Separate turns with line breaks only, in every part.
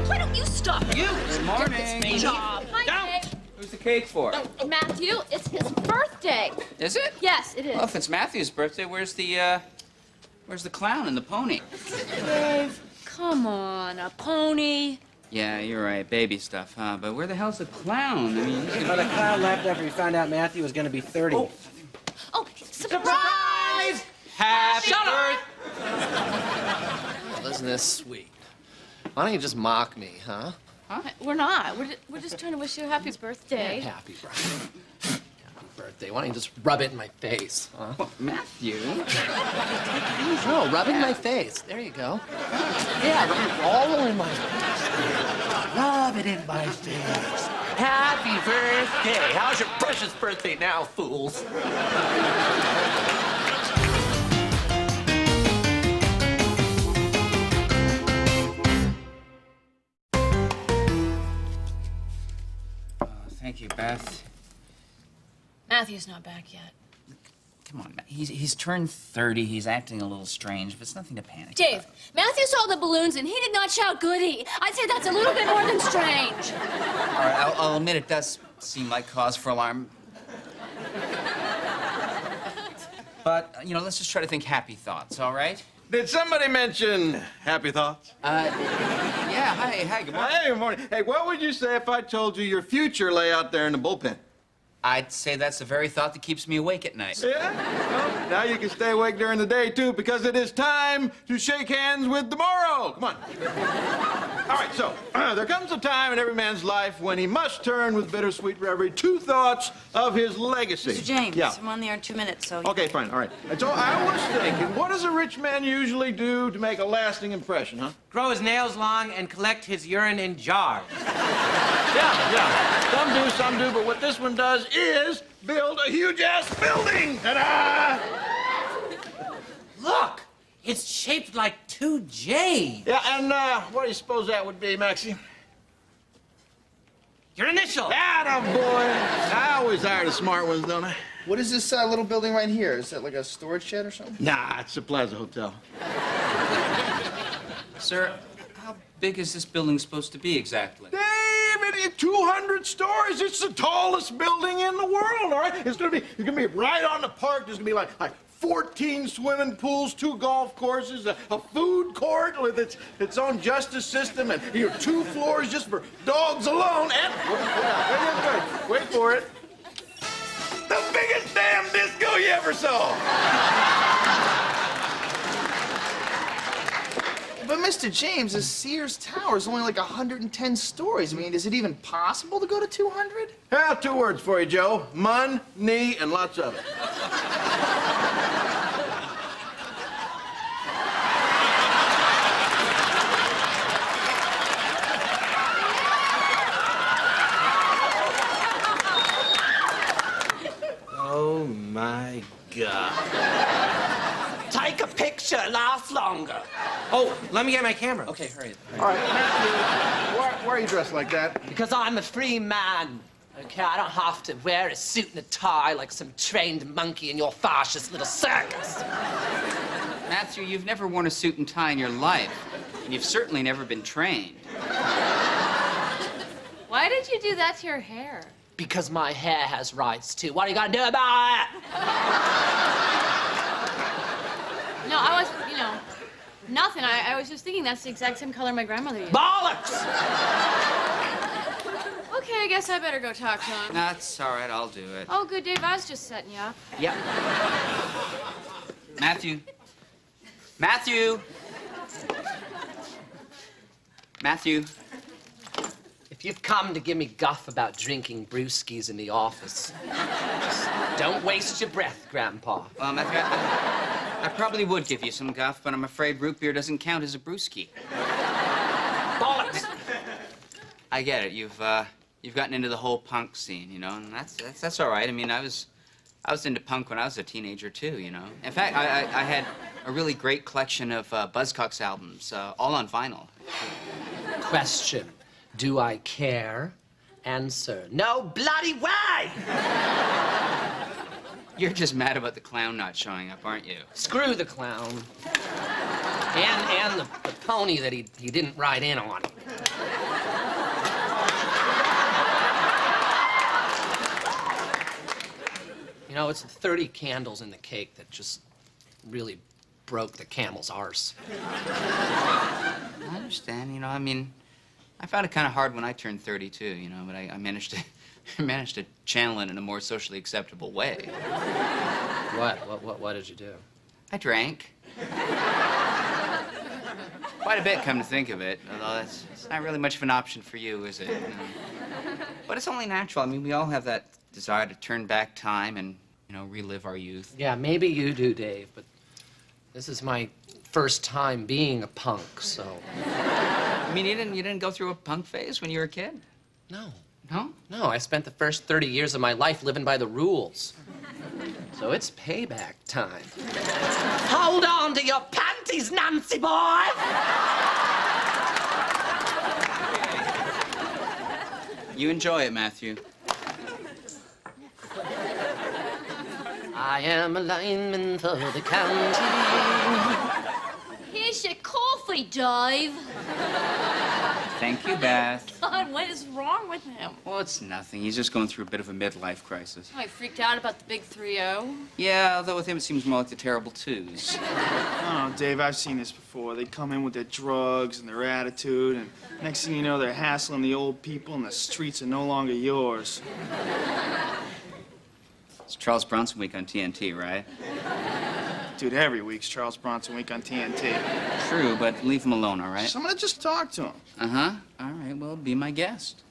Why don't you stop?
You! Good morning.
Get this job. Hi, Dave.
Who's the cake for?
Matthew, it's his birthday.
Is it?
Yes, it is.
Well, if it's Matthew's birthday, where's the clown and the pony?
Dave, come on, a pony.
Yeah, you're right. Baby stuff, huh? But where the hell's the clown? I mean,
But the clown left after he found out Matthew was going to be 30.
Oh, surprise!
Happy
Shut up!
Well, isn't this sweet? Why don't you just mock me, huh?
We're not. We're just trying to wish you a happy birthday.
Happy birthday. Happy birthday. Why don't you just rub it in my face, huh?
Well, Matthew.
No, rub it in my face. There you go. Yeah, rub it all in my face. Rub it in my face. Happy birthday. How's your precious birthday now, fools?
Thank you, Beth.
Matthew's not back yet.
Come on, Matt. He's turned 30. He's acting a little strange, but it's nothing to panic
Dave,
about.
Matthew saw the balloons and he did not shout goody. I'd say that's a little bit more than strange.
All right, I'll admit it does seem like cause for alarm. But, you know, let's just try to think happy thoughts, all right?
Did somebody mention happy thoughts?
Yeah, hi, good morning.
Hey, good morning. Hey, what would you say if I told you your future lay out there in the bullpen?
I'd say that's the very thought that keeps me awake at night.
Yeah? Well, now you can stay awake during the day, too, because it is time to shake hands with tomorrow. Come on. All right, so there comes a time in every man's life when he must turn with bittersweet reverie to thoughts of his legacy.
Mr. James,
Yeah.
I'm on the air in 2 minutes, so...
Okay, fine, all right. And so I was thinking, what does a rich man usually do to make a lasting impression, huh?
Grow his nails long and collect his urine in jars.
Yeah. Some do, but what this one does is build a huge-ass building! Ta-da!
Look, it's shaped like 2 J's.
Yeah, and what do you suppose that would be, Maxie?
Your initial.
Atta boy! I always hire the smart ones, don't I?
What is this little building right here? Is that like a storage shed or something?
Nah, it's the Plaza Hotel.
Sir, how big is this building supposed to be exactly?
Damn it, 200 stories. It's the tallest building in the world, all right? It's gonna be right on the park. There's gonna be like 14 swimming pools, 2 golf courses, a food court with its own justice system, and 2 floors just for dogs alone, and wait for it. The biggest damn disco you ever saw.
But Mr. James, the Sears Tower is only like 110 stories. I mean, is it even possible to go to 200?
Yeah, 2 words for you, Joe. Money, and lots of it.
Oh, my God. Take a picture, lasts longer. Oh, let me get my camera.
Okay, hurry.
All right, Matthew, why are you dressed like that?
Because I'm a free man. Okay, I don't have to wear a suit and a tie like some trained monkey in your fascist little circus.
Matthew, you've never worn a suit and tie in your life, and you've certainly never been trained.
Why did you do that to your hair?
Because my hair has rights, too. What are you gonna do about it?
No, I was, nothing. I was just thinking that's the exact same color my grandmother used.
Bollocks!
Okay, I guess I better go talk to him.
That's all right, I'll do it.
Oh, good, Dave. I was just setting you up.
Yep. Matthew. Matthew. Matthew.
If you've come to give me guff about drinking brewskis in the office, just don't waste your breath, Grandpa.
Well, Matthew, I probably would give you some guff, but I'm afraid root beer doesn't count as a brewski.
Bollocks!
I get it. You've gotten into the whole punk scene, and that's all right. I mean, I was into punk when I was a teenager too, In fact, I had a really great collection of Buzzcocks albums, all on vinyl.
Question. Do I care? Answer. No bloody way!
You're just mad about the clown not showing up, aren't you?
Screw the clown. And the pony that he didn't ride in on. You know, it's the 30 candles in the cake that just really broke the camel's arse.
I understand, you know, I mean, I found it kind of hard when I turned 32, you know, but I managed to I managed to channel it in a more socially acceptable way.
What did you do?
I drank. Quite a bit, come to think of it, although it's not really much of an option for you, is it? You know? But it's only natural. I mean, we all have that desire to turn back time and, you know, relive our youth.
Yeah, maybe you do, Dave, but this is my first time being a punk, so...
I mean, you didn't go through a punk phase when you were a kid?
No.
No?
No, I spent the first 30 years of my life living by the rules. So it's payback time. Hold on to your panties, Nancy boy!
You enjoy it, Matthew.
I am a lineman for the county.
Here's your coffee, Dave.
Thank you, Beth.
God, what is wrong with him?
Well, it's nothing. He's just going through a bit of a midlife crisis.
Oh, he freaked out about the big 3-0.
Yeah, although with him it seems more like the terrible twos.
Oh, Dave, I've seen this before. They come in with their drugs and their attitude, and next thing you know, they're hassling the old people, and the streets are no longer yours.
It's Charles Bronson week on TNT, right?
Dude, every week's Charles Bronson week on TNT.
True, but leave him alone, all right?
So I'm gonna just talk to him.
Uh-huh. All right, well, be my guest.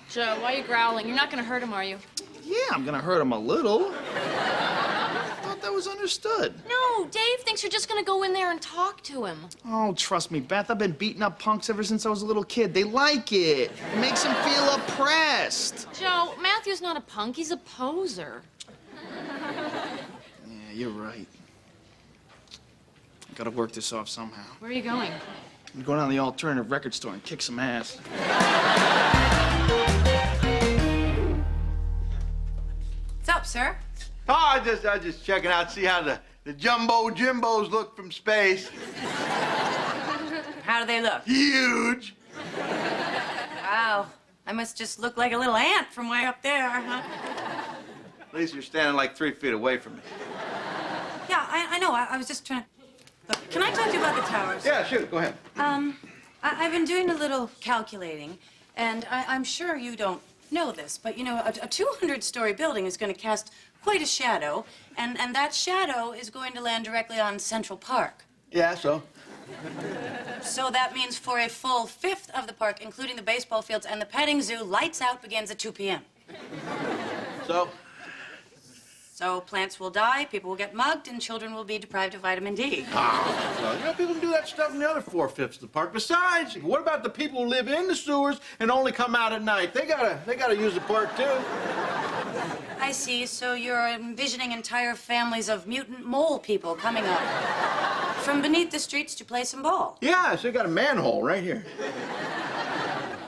Joe, why are you growling? You're not gonna hurt him, are you?
Yeah, I'm gonna hurt him a little. I thought that was understood.
No, Dave thinks you're just gonna go in there and talk to him.
Oh, trust me, Beth, I've been beating up punks ever since I was a little kid. They like it. It makes them feel oppressed.
Joe, Matthew's not a punk, he's a poser.
Yeah, you're right. I gotta work this off somehow.
Where are you going?
I'm going down to the alternative record store and kick some ass.
What's up, sir?
Oh, I just checking out, see how the jumbo Jimbos look from space.
How do they look?
Huge.
Wow. I must just look like a little ant from way up there, huh?
At least you're standing like 3 feet away from me.
Yeah, I know. I was just trying to... Look, can I talk to you about the towers?
Yeah, shoot, go ahead.
I've been doing a little calculating, and I'm sure you don't know this, but, you know, a 200-story building is going to cast quite a shadow, and that shadow is going to land directly on Central Park.
Yeah, so?
So that means for a full fifth of the park, including the baseball fields and the petting zoo, lights out begins at 2 p.m.
So?
So plants will die, people will get mugged, and children will be deprived of vitamin D.
Well, you know, people can do that stuff in the other 4/5 of the park. Besides, what about the people who live in the sewers and only come out at night? They gotta use the park, too.
I see, so you're envisioning entire families of mutant mole people coming up from beneath the streets to play some ball.
Yeah, so you got a manhole right here.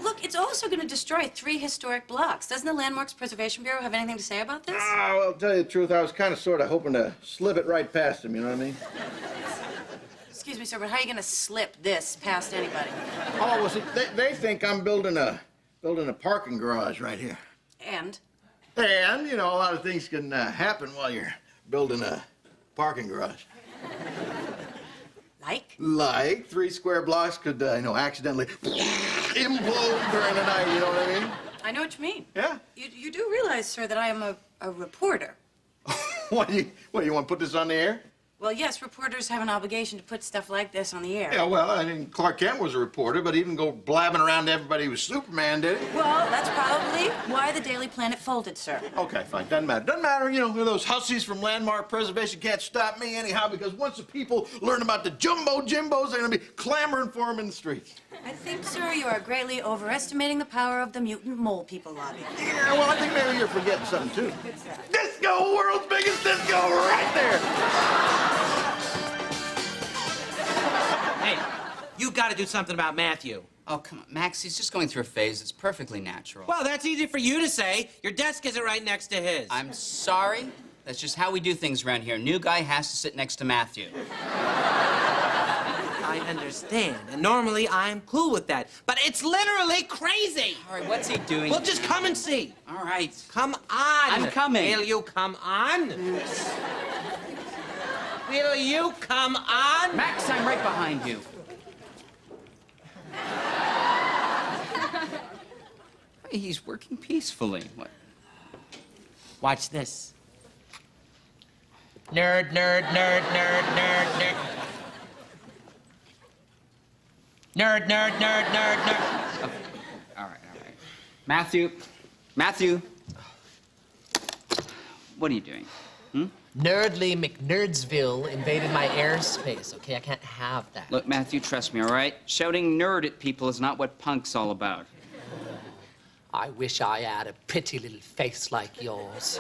Look, it's also going to destroy 3 historic blocks. Doesn't the Landmarks Preservation Bureau have anything to say about this?
Well, to tell you the truth, I was kind of sort of hoping to slip it right past them, you know what I mean?
Excuse me, sir, but how are you going to slip this past anybody?
Oh, well, see, they think I'm building a parking garage right here.
And?
And, you know, a lot of things can happen while you're building a parking garage.
Like
3 square blocks could, accidentally implode during the night, you know what I mean?
I know what you mean.
Yeah?
You do realize, sir, that I am a reporter.
What, you want to put this on the air?
Well, yes, reporters have an obligation to put stuff like this on the air.
Yeah, well, I mean, Clark Kent was a reporter, but he didn't go blabbing around to everybody he was Superman, did he?
Well, that's probably why the Daily Planet folded, sir.
Okay, fine. Doesn't matter. Doesn't matter, you know, those hussies from Landmark Preservation can't stop me anyhow, because once the people learn about the jumbo Jimbos, they're going to be clamoring for them in the streets.
I think, sir, you are greatly overestimating the power of the mutant mole people lobby.
Yeah, well, I think maybe you're forgetting something, too. Disco, world's biggest disco, right there.
Hey, you got to do something about Matthew.
Oh, come on, Max, he's just going through a phase. It's perfectly natural.
Well, that's easy for you to say. Your desk isn't right next to his.
I'm sorry. That's just how we do things around here. New guy has to sit next to Matthew.
I understand. And normally I'm cool with that. But it's literally crazy.
All right, what's he doing?
Well, just come and see.
All right.
Come on.
I'm coming.
Will you come on? Will you come on?
Max, I'm right behind you. He's working peacefully. What?
Watch this.
Nerd, nerd, nerd, nerd, nerd, nerd. Nerd, nerd, nerd, nerd, nerd.
Okay. All right. Matthew. What are you doing?
Nerdly McNerdsville invaded my airspace, okay? I can't have that.
Look, Matthew, trust me, all right? Shouting nerd at people is not what punk's all about.
I wish I had a pretty little face like yours.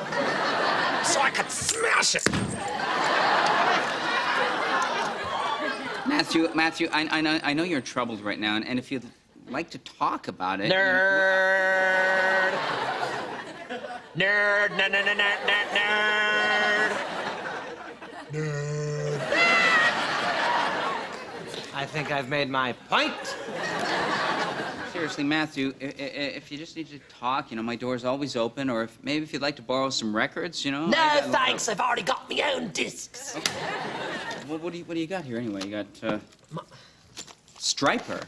So I could smash it.
Matthew, I know you're troubled right now, and if you'd like to talk about it...
Nerd! Nerd, nerd, nerd, nerd, nerd, nerd! Nerd.
I think I've made my point.
Seriously, Matthew, if you just need to talk, you know, my door's always open, or maybe if you'd like to borrow some records, you know...
No, thanks. I've already got my own discs.
Okay. What do you got here, anyway? You got, Striper.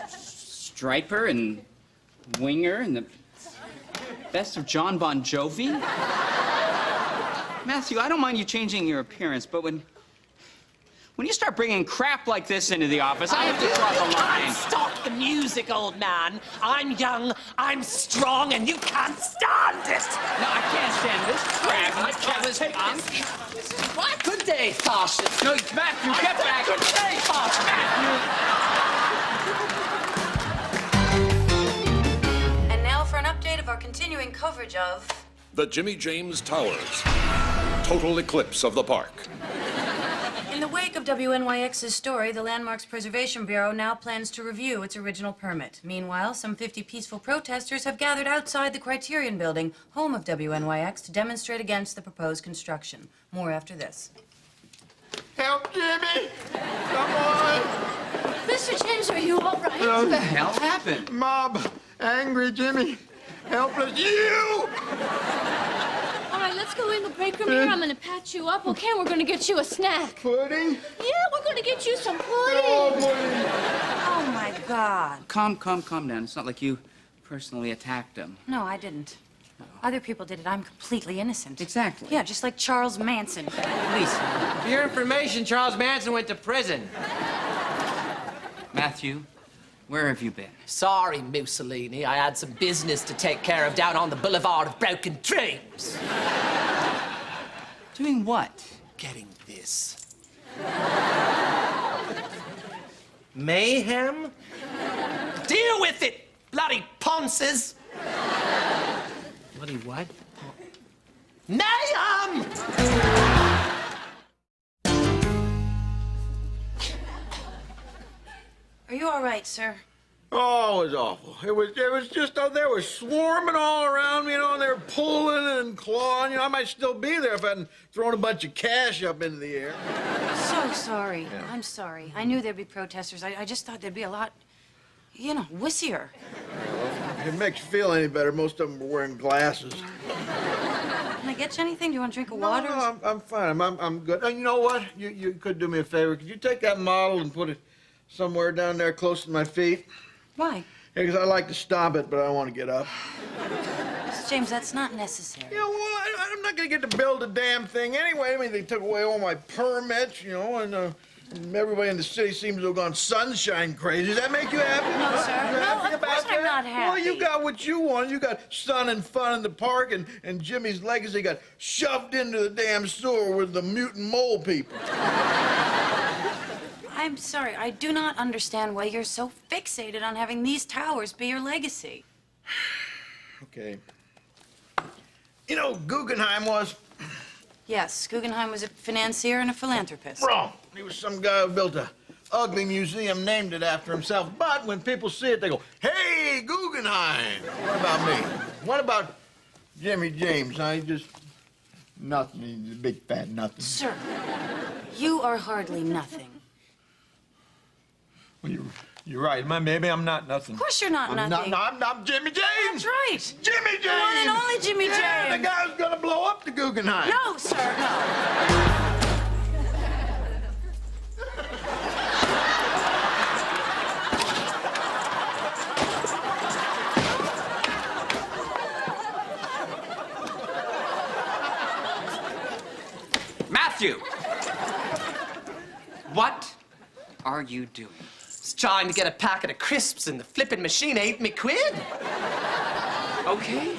Striper and Winger and the best of John Bon Jovi? Matthew, I don't mind you changing your appearance, but when you start bringing crap like this into the office, I have to draw the line.
Can't stop the music, old man. I'm young, I'm strong, and you can't stand it.
No, I can't stand this crap.
I can't take this. What? Good day, fascist.
No, Matthew, get back.
Good day, fascist.
And now for an update of our continuing coverage of...
The Jimmy James Towers. Total eclipse of the park.
In the wake of WNYX's story, the Landmarks Preservation Bureau now plans to review its original permit. Meanwhile, some 50 peaceful protesters have gathered outside the Criterion Building, home of WNYX, to demonstrate against the proposed construction. More after this.
Help, Jimmy! Come on!
Mr. James, are you all right?
What the hell happened?
Mob, angry Jimmy, helpless you!
All right, let's go in the break room here. I'm gonna patch you up, okay? We're gonna get you a snack.
Pudding?
Yeah, we're gonna get you some pudding.
Oh, pudding.
Oh, my God.
Calm down. It's not like you personally attacked him.
No, I didn't. Other people did it. I'm completely innocent.
Exactly.
Yeah, just like Charles Manson.
Please, for your information, Charles Manson went to prison.
Matthew, where have you been?
Sorry, Mussolini. I had some business to take care of down on the Boulevard of Broken Dreams.
Doing what?
Getting this.
Mayhem?
Deal with it, bloody ponces!
Bloody what?
Mayhem!
Are you all right, sir?
Oh, it was awful. It was just, they were swarming all around me, you know, and they were pulling and clawing. You know, I might still be there if I hadn't thrown a bunch of cash up into the air.
So sorry. Yeah. I'm sorry. I knew there'd be protesters. I just thought there'd be a lot, you know, wussier.
If it makes you feel any better, most of them were wearing glasses.
Can I get you anything? Do you want to drink a water?
No, I'm fine. I'm good. And you know what? You could do me a favor. Could you take that model and put it somewhere down there close to my feet?
Why?
Because I like to stop it, but I don't want to get up.
Mr. James, that's not necessary.
Yeah, well, I'm not going to get to build a damn thing anyway. I mean, they took away all my permits, you know, and everybody in the city seems to have gone sunshine crazy. Does that make you happy?
No, sir. No, of course I'm not happy.
Well, you got what you wanted. You got sun and fun in the park, and Jimmy's legacy got shoved into the damn sewer with the mutant mole people.
I'm sorry. I do not understand why you're so fixated on having these towers be your legacy.
Okay. You know who Guggenheim was?
Yes, Guggenheim was a financier and a philanthropist.
Wrong. He was some guy who built a ugly museum, named it after himself. But when people see it, they go, "Hey, Guggenheim!" What about me? What about Jimmy James? He's just nothing. He's a big fat nothing.
Sir, you are hardly nothing.
Well, you're right. Maybe I'm not nothing.
Of course you're not nothing.
I'm Jimmy James.
That's right.
Jimmy James.
The one and only Jimmy James.
Yeah, the guy who's gonna blow up the Guggenheim.
No, sir, no.
Matthew! What are you doing?
Just trying to get a packet of crisps and the flipping machine ate me quid.
Okay.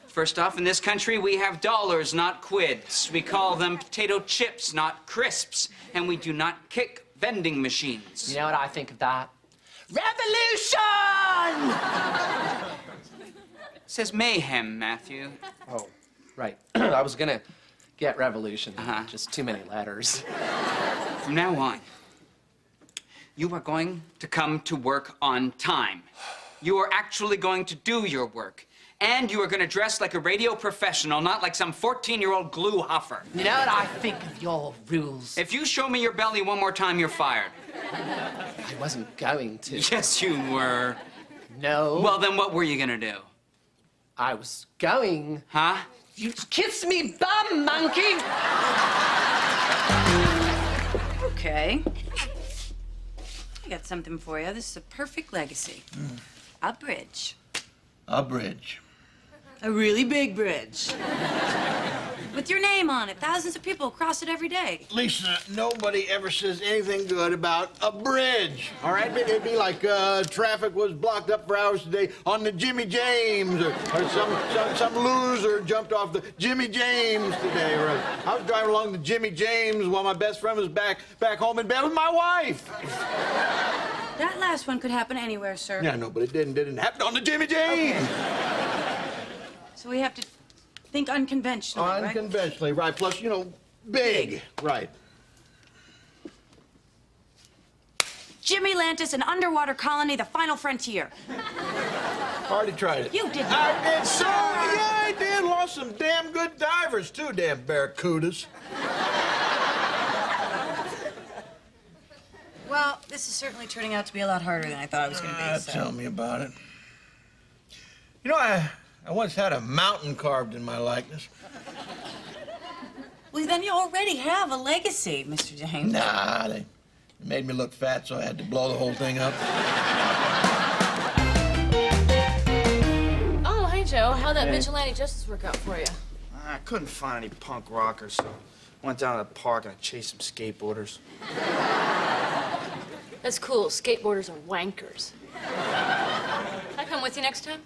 First off, in this country, we have dollars, not quids. We call them potato chips, not crisps. And we do not kick vending machines.
You know what I think of that? Revolution!
It says mayhem, Matthew.
Oh, right. I was gonna get revolution.
Uh-huh.
Just too many letters.
From now on, you are going to come to work on time. You are actually going to do your work. And you are going to dress like a radio professional, not like some 14-year-old glue huffer.
You know what I think of your rules?
If you show me your belly one more time, you're fired.
I wasn't going to.
Yes, you were.
No.
Well, then what were you going to do?
I was going.
Huh?
You kiss me bum, monkey!
Okay. I got something for you. This is a perfect legacy. A bridge.
A bridge.
A really big bridge. With your name on it. Thousands of people cross it every day.
Lisa, nobody ever says anything good about a bridge. All right? It'd be like traffic was blocked up for hours today on the Jimmy James, or some loser jumped off the Jimmy James today. Or I was driving along the Jimmy James while my best friend was back home in bed with my wife.
That last one could happen anywhere, sir.
Yeah, no, but it didn't happen on the Jimmy James.
Okay. So we have to think unconventionally, right?
Unconventionally, right. Plus, you know, big. Right.
Jimmy Lantis, an underwater colony, the final frontier.
Already tried it.
You did
I did, sir. Yeah, I did. Lost some damn good divers, too, damn barracudas.
Well, this is certainly turning out to be a lot harder than I thought it was going to be. So.
Tell me about it. You know, I once had a mountain carved in my likeness.
Well, then you already have a legacy, Mr. James.
Nah, they made me look fat, so I had to blow the whole thing up.
Oh, hey, Joe. How'd that vigilante justice work out for you?
I couldn't find any punk rockers, so I went down to the park and I chased some skateboarders.
That's cool. Skateboarders are wankers. Can I come with you next time?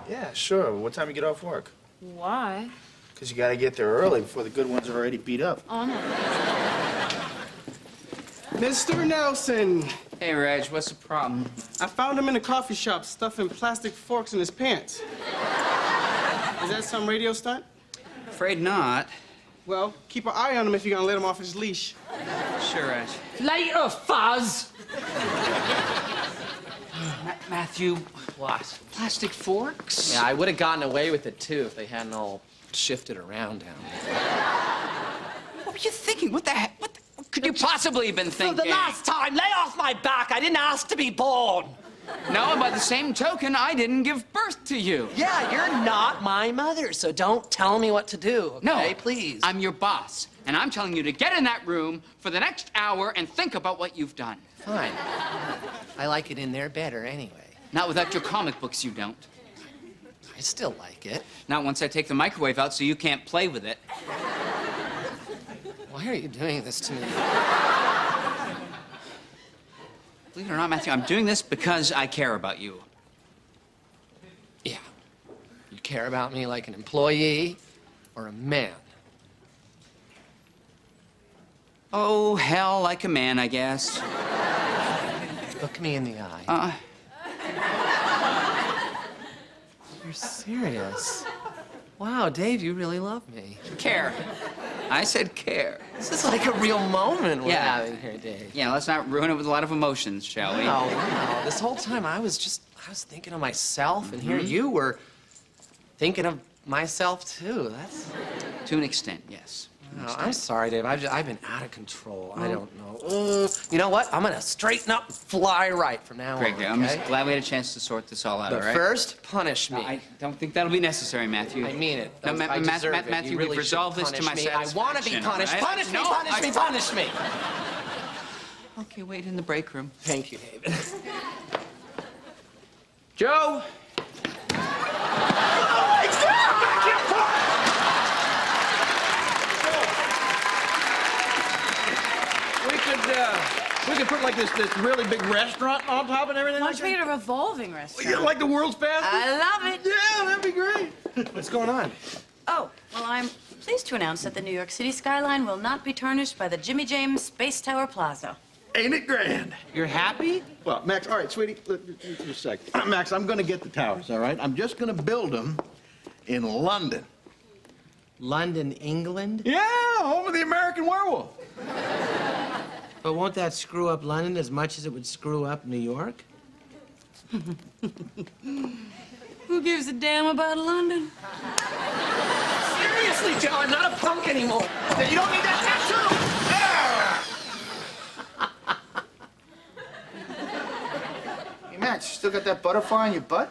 Yeah, sure. What time you get off work?
Why?
Because you got to get there early before the good ones are already beat up.
Oh, no.
Mr. Nelson,
Hey, Reg, what's the problem?
I found him in a coffee shop stuffing plastic forks in his pants. Is that some radio stunt?
Afraid not.
Well, keep an eye on him if you're gonna let him off his leash.
Sure, Reg.
Later, fuzz!
Matthew,
What?
plastic forks?
Yeah, I would have gotten away with it, too, if they hadn't all shifted around down there.
What were you thinking? What the heck? What could you possibly have been thinking?
For the last time, lay off my back. I didn't ask to be born.
No, and by the same token, I didn't give birth to you.
Yeah, you're not my mother, so don't tell me what to do, okay?
No,
Please.
I'm your boss, and I'm telling you to get in that room for the next hour and think about what you've done.
Fine. I like it in there better anyway.
Not without your comic books, you don't.
I still like it.
Not once I take the microwave out so you can't play with it.
Why are you doing this to me?
Believe it or not, Matthew, I'm doing this because I care about you.
Yeah. You care about me like an employee or a man?
Oh, hell, like a man, I guess.
Look me in the eye. You're serious? Wow, Dave, you really love me.
Care. I said care.
This is like a real moment we're
Yeah.
having here, Dave.
Yeah, let's not ruin it with a lot of emotions, shall we?
No, no. This whole time I was thinking of myself, and here you were thinking of myself too. That's.
To an extent, yes.
No, I'm sorry, Dave. I've been out of control. I don't know. You know what? I'm gonna straighten up and fly right from now
Great,
on.
great. I'm
okay?
just glad we had a chance to sort this all out,
But
all right?
first, punish me.
No, I don't think that'll be necessary, Matthew.
I mean it.
No,
I deserve it.
Matthew,
You really
we've resolved
should
this to my
punish me. I want to be
satisfaction,
punished.
all right?
Punish me,
No,
punish me, punish me.
Okay, wait in the break room.
Thank you, David.
Joe!
We could put like this really big restaurant on top and everything.
Why
Like
don't you make
that.
it a revolving restaurant?
Yeah, like the world's fastest.
I love it.
Yeah, that'd be great.
What's going on?
Oh, well, I'm pleased to announce that the New York City skyline will not be tarnished by the Jimmy James Space Tower Plaza.
Ain't it grand?
You're happy?
Well, Max, all right, sweetie, just a sec. Max, I'm gonna get the towers, all right? I'm just gonna build them in London.
London, England?
Yeah, home of the American werewolf.
But won't that screw up London as much as it would screw up New York?
Who gives a damn about London?
Seriously, Joe, I'm not a punk anymore.
You don't need that tattoo!
Hey, Max, you still got that butterfly on your butt?